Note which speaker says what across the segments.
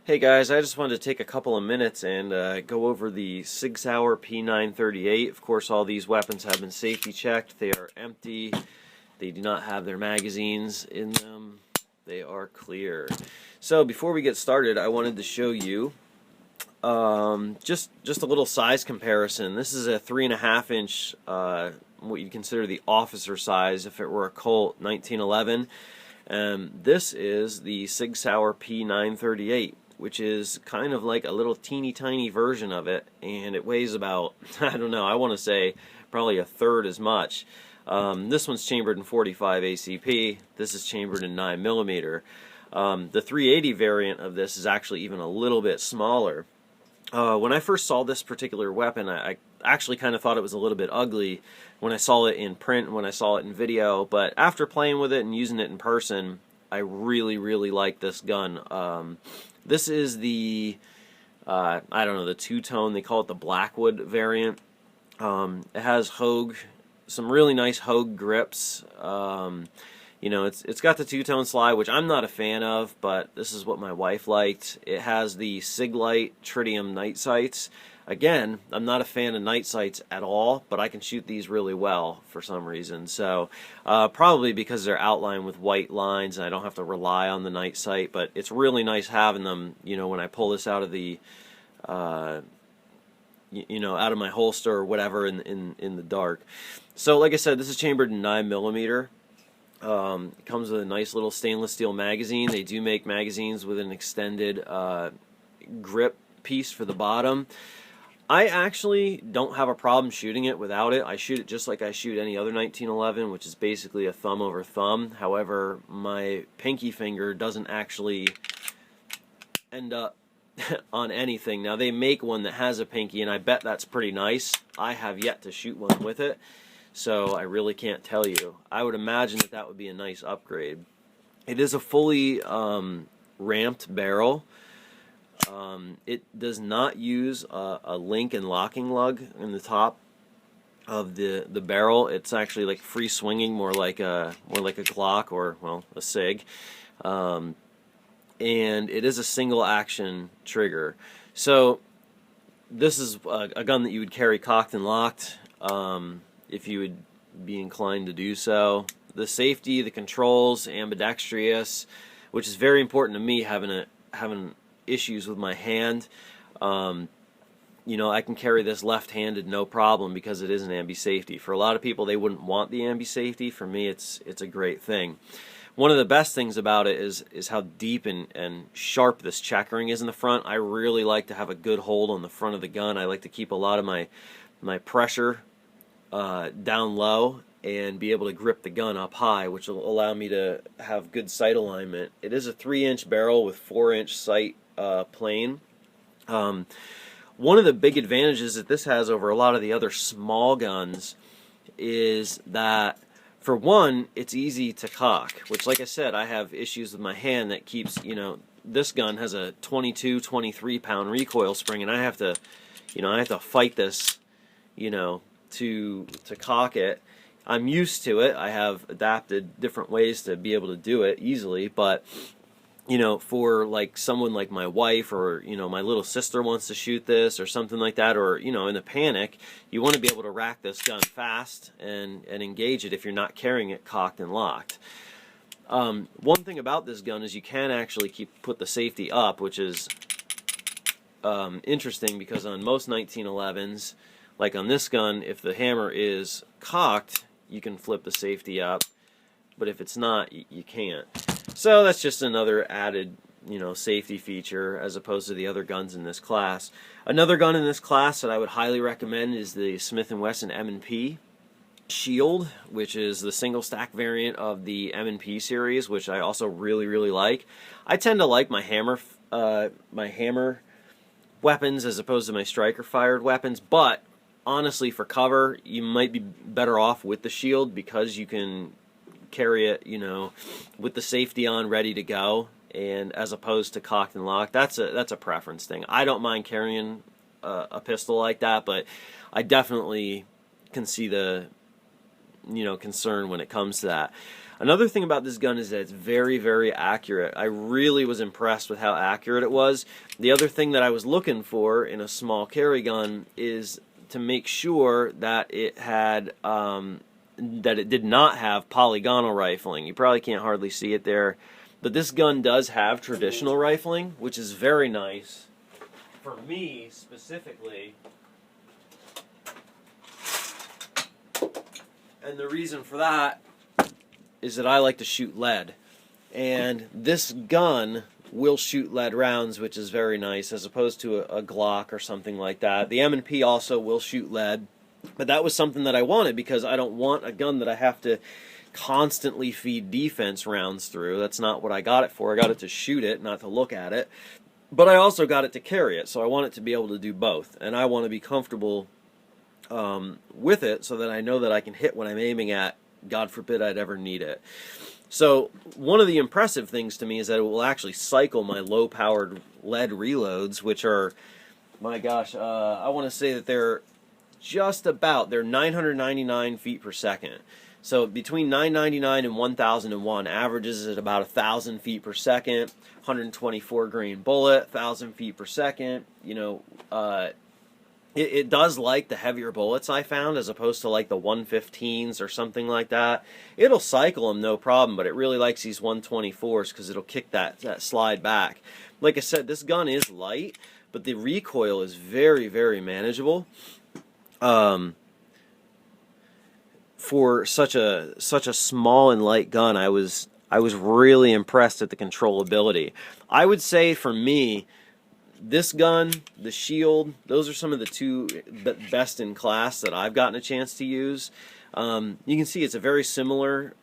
Speaker 1: Hey guys, I just wanted to take a couple of minutes and go over the Sig P938. Of course, all these weapons have been safety checked. They are empty. They do not have their magazines in them. They are clear. So before we get started, I wanted to show you just a little size comparison. This is a 3.5 inch, what you consider the officer size if it were a Colt 1911. This is the Sig P938, which is kind of like a little teeny tiny version of it, and it weighs about, I don't know, I want to say probably a third as much. This one's chambered in 45 ACP. This is chambered in 9mm. The 380 variant of this is actually even a little bit smaller. When I first saw this particular weapon, I actually kind of thought it was a little bit ugly when I saw it in print and when I saw it in video, but after playing with it and using it in person, I really like this gun. This is the, I don't know, the two-tone, they call it the Blackwood variant. It has Hogue, some really nice Hogue grips. You know, it's got the two-tone slide, which I'm not a fan of, but this is what my wife liked. It has the Sig tritium night sights. Again, I'm not a fan of night sights at all, but I can shoot these really well for some reason. So probably because they're outlined with white lines and I don't have to rely on the night sight, but it's really nice having them, you know, when I pull this out of the you know, out of my holster or whatever in the dark. So like I said, this is chambered in 9mm. It comes with a nice little stainless steel magazine. They do make magazines with an extended grip piece for the bottom. I actually don't have a problem shooting it without it. I shoot it just like I shoot any other 1911, which is basically a thumb over thumb. However, my pinky finger doesn't actually end up on anything. Now, they make one that has a pinky, and I bet that's pretty nice. I have yet to shoot one with it, so I really can't tell you. I would imagine that that would be a nice upgrade. It is a fully ramped barrel. It does not use a link and locking lug in the top of the barrel. It's actually like free swinging, more like a Glock or, well, a Sig. And it is a single action trigger. So this is a gun that you would carry cocked and locked if you would be inclined to do so. The safety, the controls, ambidextrous, which is very important to me, having issues with my hand. You know, I can carry this left-handed no problem because it is an ambi-safety. For a lot of people, they wouldn't want the ambi-safety. For me, it's a great thing. One of the best things about it is how deep and sharp this checkering is in the front. I really like to have a good hold on the front of the gun. I like to keep a lot of my pressure down low and be able to grip the gun up high, which will allow me to have good sight alignment. It is a 3-inch barrel with 4-inch sight plane. One of the big advantages that this has over a lot of the other small guns is that, for one, it's easy to cock, which, like I said, I have issues with my hand that keeps, you know, this gun has a 22, 23 pound recoil spring, and I have to, you know, I have to fight this, you know, to cock it. I'm used to it. I have adapted different ways to be able to do it easily, but you know, for like someone like my wife, or you know, my little sister wants to shoot this or something like that, or you know, in a panic, you want to be able to rack this gun fast and engage it if you're not carrying it cocked and locked. One thing about this gun is you can actually put the safety up, which is interesting because on most 1911s, like on this gun, if the hammer is cocked, you can flip the safety up, but if it's not, you can't. So that's just another added, you know, safety feature as opposed to the other guns in this class. Another gun in this class that I would highly recommend is the Smith & Wesson M&P Shield, which is the single stack variant of the M&P series, which I also really like. I tend to like my hammer weapons as opposed to my striker fired weapons, but honestly, for cover, you might be better off with the Shield because you can carry it, you know, with the safety on, ready to go, and as opposed to cocked and locked. That's a preference thing. I don't mind carrying a pistol like that, but I definitely can see the, you know, concern when it comes to that. Another thing about this gun is that it's very, very accurate. I really was impressed with how accurate it was. The other thing that I was looking for in a small carry gun is to make sure that it had that it did not have polygonal rifling. You probably can't hardly see it there, but this gun does have traditional rifling, which is very nice for me specifically. And the reason for that is that I like to shoot lead, and this gun will shoot lead rounds, which is very nice, as opposed to a Glock or something like that. The M&P also will shoot lead, but that was something that I wanted because I don't want a gun that I have to constantly feed defense rounds through. That's not what I got it for. I got it to shoot it, not to look at it. But I also got it to carry it, so I want it to be able to do both, and I want to be comfortable with it so that I know that I can hit what I'm aiming at. God forbid I'd ever need it. So one of the impressive things to me is that it will actually cycle my low-powered lead reloads, which are, my gosh, I want to say that they're they're 999 feet per second. So between 999 and 1001 averages at about 1,000 feet per second, 124 grain bullet, 1,000 feet per second. You know, it does like the heavier bullets I found, as opposed to like the 115s or something like that. It'll cycle them no problem, but it really likes these 124s because it'll kick that slide back. Like I said, this gun is light, but the recoil is very, very manageable. For such a small and light gun, I was really impressed at the controllability. I would say for me, this gun, the Shield, those are some of the two best in class that I've gotten a chance to use. You can see it's a very similar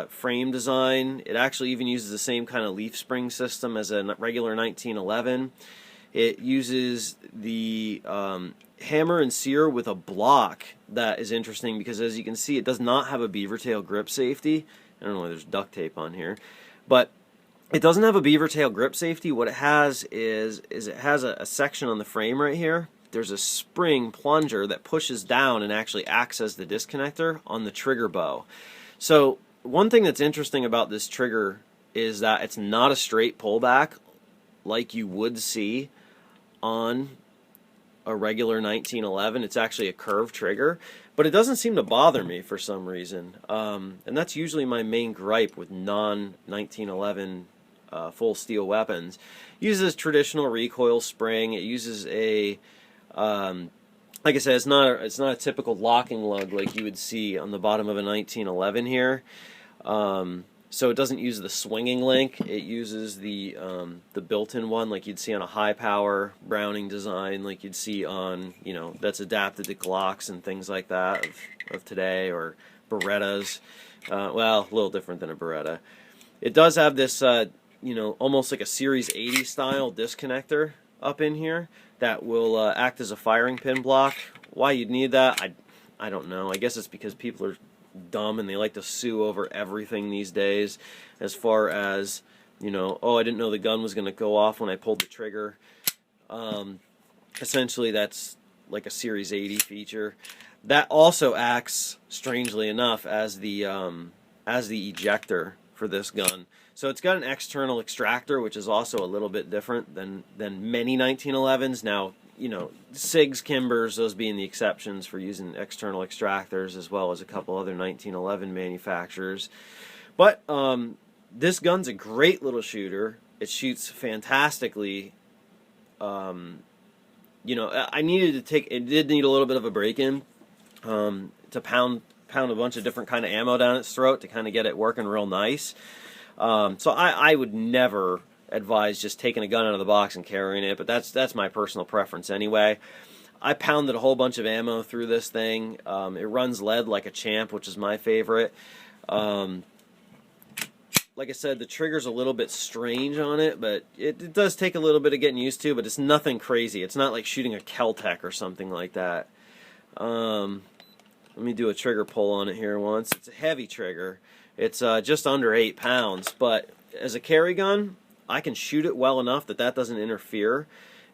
Speaker 1: frame design. It actually even uses the same kind of leaf spring system as a regular 1911. It uses the hammer and sear with a block that is interesting because, as you can see, it does not have a beaver tail grip safety. I don't know why there's duct tape on here, but it doesn't have a beaver tail grip safety. What it has is it has a section on the frame right here. There's a spring plunger that pushes down and actually acts as the disconnector on the trigger bow. So one thing that's interesting about this trigger is that it's not a straight pullback like you would see on a regular 1911. It's actually a curved trigger, but it doesn't seem to bother me for some reason. And that's usually my main gripe with non-1911 full steel weapons. It uses traditional recoil spring. It uses a like I said, it's not a typical locking lug like you would see on the bottom of a 1911 here. So it doesn't use the swinging link. It uses the built-in one like you'd see on a high-power Browning design, like you'd see on, you know, that's adapted to Glocks and things like that of today, or Berettas. Well, a little different than a Beretta. It does have this, you know, almost like a Series 80 style disconnector up in here that will act as a firing pin block. Why you'd need that, I don't know. I guess it's because people are dumb and they like to sue over everything these days, as far as, you know, oh, I didn't know the gun was going to go off when I pulled the trigger. Essentially that's like a Series 80 feature. That also acts, strangely enough, as the ejector for this gun. So it's got an external extractor, which is also a little bit different than many 1911s. Now, you know, Sigs, Kimbers, those being the exceptions for using external extractors, as well as a couple other 1911 manufacturers. But this gun's a great little shooter. It shoots fantastically. You know, it did need a little bit of a break-in to pound a bunch of different kind of ammo down its throat to kind of get it working real nice. So I would never advise just taking a gun out of the box and carrying it, but that's my personal preference anyway. I pounded a whole bunch of ammo through this thing. It runs lead like a champ, which is my favorite. Like I said, the trigger's a little bit strange on it, but it does take a little bit of getting used to, but it's nothing crazy. It's not like shooting a Kel-Tec or something like that. Let me do a trigger pull on it here once. It's a heavy trigger. It's just under 8 pounds, but as a carry gun, I can shoot it well enough that doesn't interfere.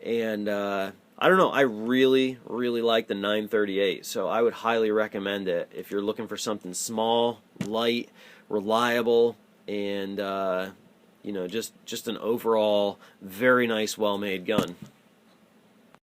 Speaker 1: And I don't know, I really, really like the 938, so I would highly recommend it if you're looking for something small, light, reliable, and you know, just an overall very nice, well-made gun.